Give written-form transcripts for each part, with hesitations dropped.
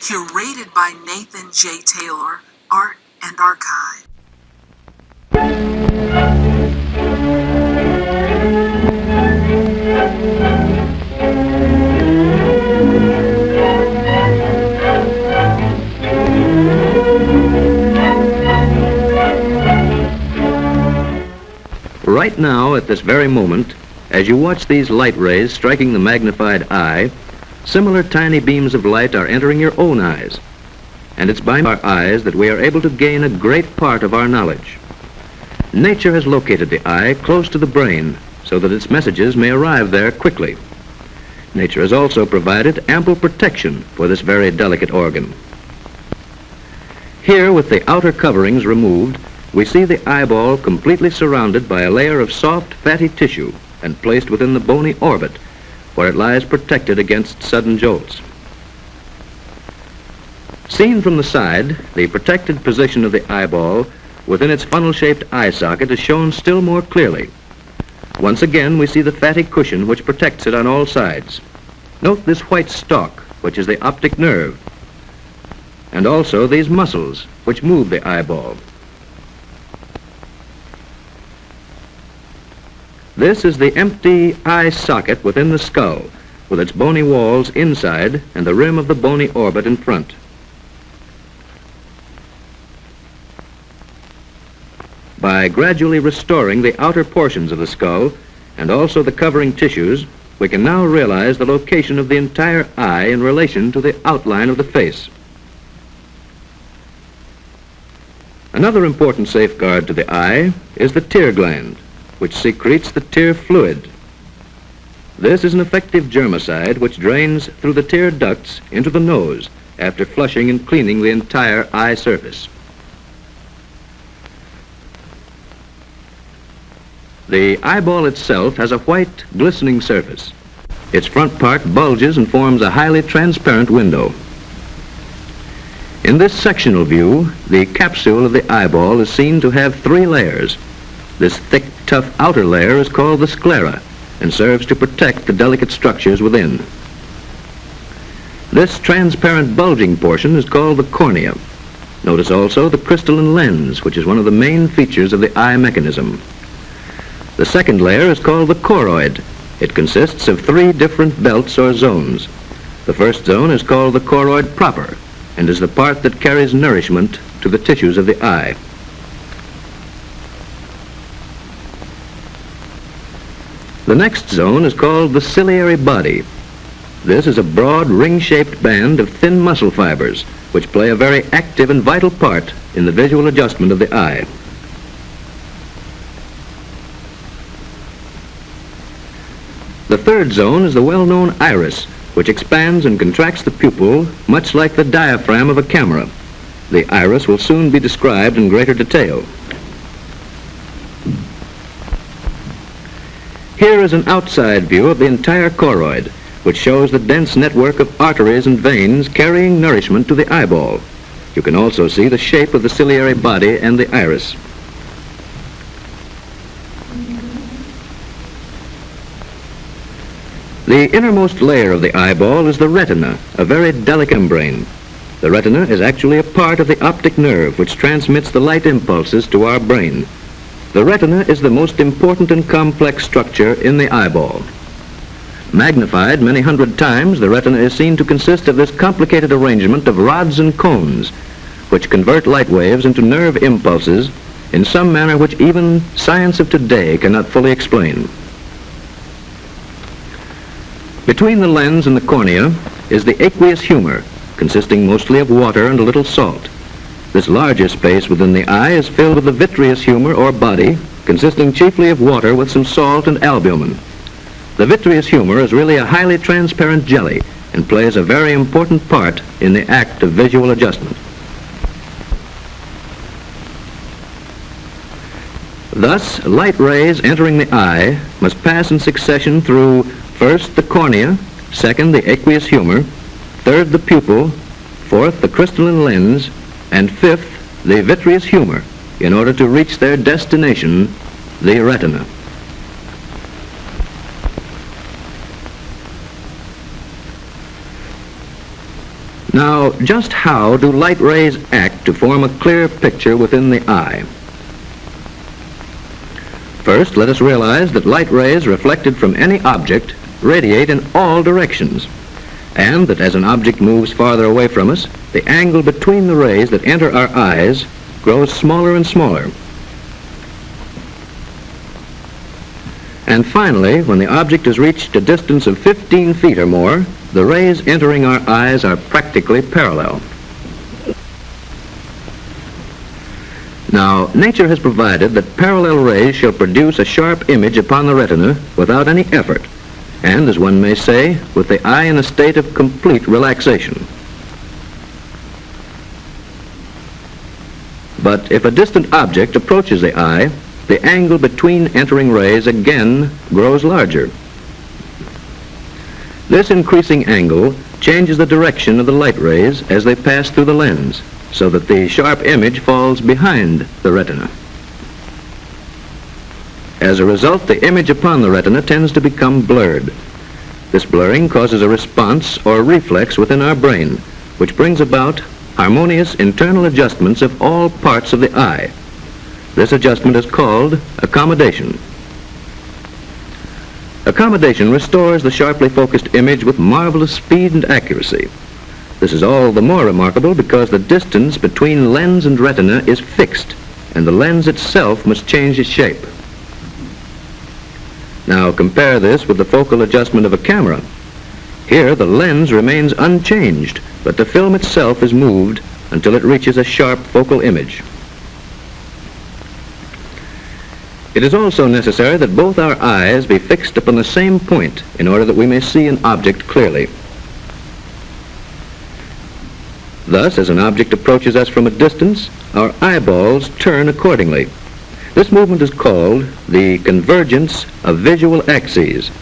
Curated by Nathan J. Taylor, Art and Archive. Right now, at this very moment, as you watch these light rays striking the magnified eye, similar tiny beams of light are entering your own eyes. And it's by our eyes that we are able to gain a great part of our knowledge. Nature has located the eye close to the brain so that its messages may arrive there quickly. Nature has also provided ample protection for this very delicate organ. Here, with the outer coverings removed, we see the eyeball completely surrounded by a layer of soft, fatty tissue and placed within the bony orbit, where it lies protected against sudden jolts. Seen from the side, the protected position of the eyeball within its funnel-shaped eye socket is shown still more clearly. Once again, we see the fatty cushion which protects it on all sides. Note this white stalk, which is the optic nerve, and also these muscles which move the eyeball. This is the empty eye socket within the skull, with its bony walls inside and the rim of the bony orbit in front. By gradually restoring the outer portions of the skull and also the covering tissues, we can now realize the location of the entire eye in relation to the outline of the face. Another important safeguard to the eye is the tear gland, which secretes the tear fluid. This is an effective germicide which drains through the tear ducts into the nose after flushing and cleaning the entire eye surface. The eyeball itself has a white, glistening surface. Its front part bulges and forms a highly transparent window. In this sectional view, the capsule of the eyeball is seen to have 3 layers. This thick, tough outer layer is called the sclera and serves to protect the delicate structures within. This transparent bulging portion is called the cornea. Notice also the crystalline lens, which is one of the main features of the eye mechanism. The second layer is called the choroid. It consists of 3 different belts or zones. The first zone is called the choroid proper and is the part that carries nourishment to the tissues of the eye. The next zone is called the ciliary body. This is a broad ring-shaped band of thin muscle fibers which play a very active and vital part in the visual adjustment of the eye. The third zone is the well-known iris, which expands and contracts the pupil much like the diaphragm of a camera. The iris will soon be described in greater detail. Here is an outside view of the entire choroid, which shows the dense network of arteries and veins carrying nourishment to the eyeball. You can also see the shape of the ciliary body and the iris. The innermost layer of the eyeball is the retina, a very delicate membrane. The retina is actually a part of the optic nerve which transmits the light impulses to our brain. The retina is the most important and complex structure in the eyeball. Magnified many hundred times, the retina is seen to consist of this complicated arrangement of rods and cones, which convert light waves into nerve impulses in some manner which even science of today cannot fully explain. Between the lens and the cornea is the aqueous humor, consisting mostly of water and a little salt. This larger space within the eye is filled with the vitreous humor or body, consisting chiefly of water with some salt and albumin. The vitreous humor is really a highly transparent jelly and plays a very important part in the act of visual adjustment. Thus, light rays entering the eye must pass in succession through first the cornea, second the aqueous humor, third the pupil, fourth the crystalline lens, and fifth the vitreous humor in order to reach their destination, the retina. Now, just how do light rays act to form a clear picture within the eye? First, let us realize that light rays reflected from any object radiate in all directions, and that as an object moves farther away from us, the angle between the rays that enter our eyes grows smaller and smaller. And finally, when the object has reached a distance of 15 feet or more, the rays entering our eyes are practically parallel. Now, nature has provided that parallel rays shall produce a sharp image upon the retina without any effort, and, as one may say, with the eye in a state of complete relaxation. But if a distant object approaches the eye, the angle between entering rays again grows larger. This increasing angle changes the direction of the light rays as they pass through the lens, so that the sharp image falls behind the retina. As a result, the image upon the retina tends to become blurred. This blurring causes a response or reflex within our brain, which brings about harmonious internal adjustments of all parts of the eye. This adjustment is called accommodation. Accommodation restores the sharply focused image with marvelous speed and accuracy. This is all the more remarkable because the distance between lens and retina is fixed, and the lens itself must change its shape. Now compare this with the focal adjustment of a camera. Here the lens remains unchanged, but the film itself is moved until it reaches a sharp focal image. It is also necessary that both our eyes be fixed upon the same point in order that we may see an object clearly. Thus, as an object approaches us from a distance, our eyeballs turn accordingly. This movement is called the convergence of visual axes.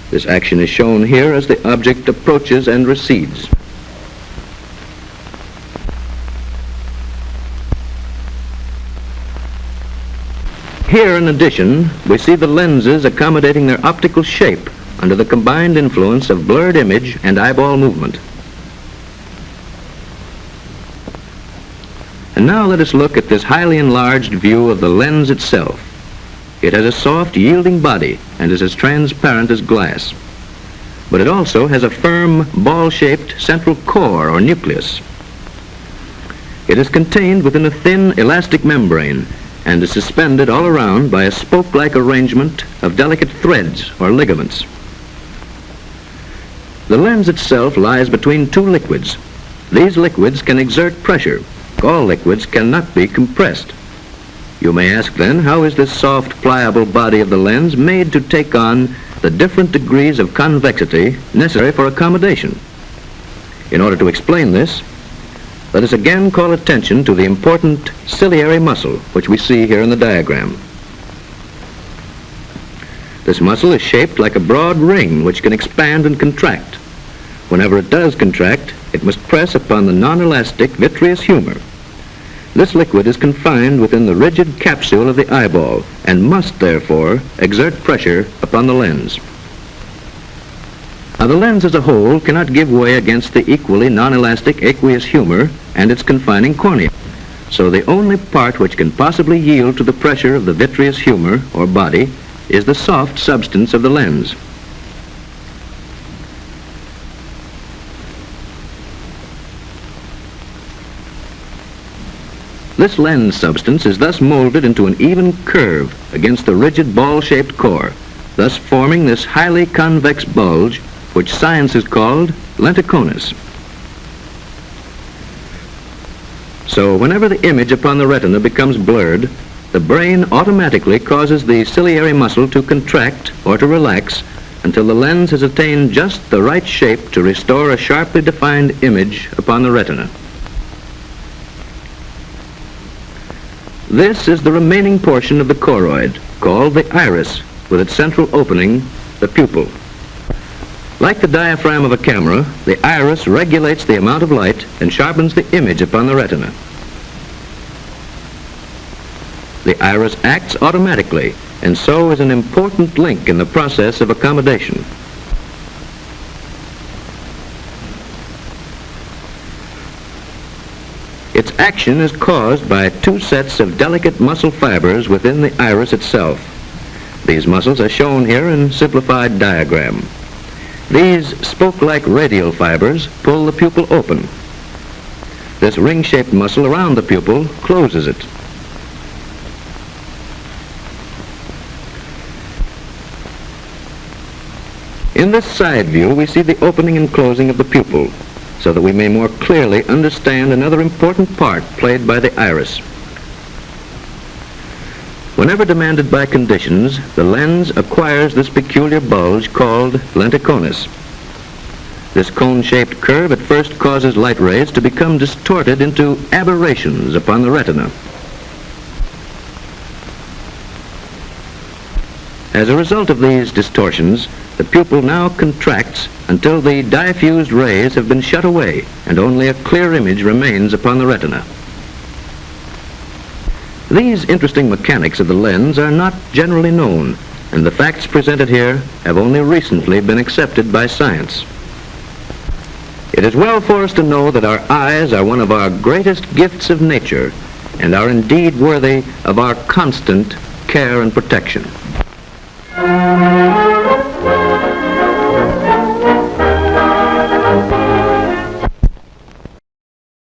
This action is shown here as the object approaches and recedes. Here, in addition, we see the lenses accommodating their optical shape under the combined influence of blurred image and eyeball movement. And now let us look at this highly enlarged view of the lens itself. It has a soft, yielding body and is as transparent as glass. But it also has a firm, ball-shaped central core or nucleus. It is contained within a thin, elastic membrane and is suspended all around by a spoke-like arrangement of delicate threads or ligaments. The lens itself lies between two liquids. These liquids can exert pressure. All liquids cannot be compressed. You may ask then, how is this soft, pliable body of the lens made to take on the different degrees of convexity necessary for accommodation? In order to explain this, let us again call attention to the important ciliary muscle, which we see here in the diagram. This muscle is shaped like a broad ring which can expand and contract. Whenever it does contract, it must press upon the non-elastic vitreous humor. This liquid is confined within the rigid capsule of the eyeball and must, therefore, exert pressure upon the lens. Now, the lens as a whole cannot give way against the equally non-elastic aqueous humor and its confining cornea. So the only part which can possibly yield to the pressure of the vitreous humor, or body, is the soft substance of the lens. This lens substance is thus molded into an even curve against the rigid ball-shaped core, thus forming this highly convex bulge, which science has called lenticonus. So whenever the image upon the retina becomes blurred, the brain automatically causes the ciliary muscle to contract or to relax until the lens has attained just the right shape to restore a sharply defined image upon the retina. This is the remaining portion of the choroid, called the iris, with its central opening, the pupil. Like the diaphragm of a camera, the iris regulates the amount of light and sharpens the image upon the retina. The iris acts automatically, and so is an important link in the process of accommodation. Its action is caused by two sets of delicate muscle fibers within the iris itself. These muscles are shown here in simplified diagram. These spoke-like radial fibers pull the pupil open. This ring-shaped muscle around the pupil closes it. In this side view, we see the opening and closing of the pupil, so that we may more clearly understand another important part played by the iris. Whenever demanded by conditions, the lens acquires this peculiar bulge called lenticonus. This cone-shaped curve at first causes light rays to become distorted into aberrations upon the retina. As a result of these distortions, the pupil now contracts until the diffused rays have been shut away and only a clear image remains upon the retina. These interesting mechanics of the lens are not generally known, and the facts presented here have only recently been accepted by science. It is well for us to know that our eyes are one of our greatest gifts of nature and are indeed worthy of our constant care and protection.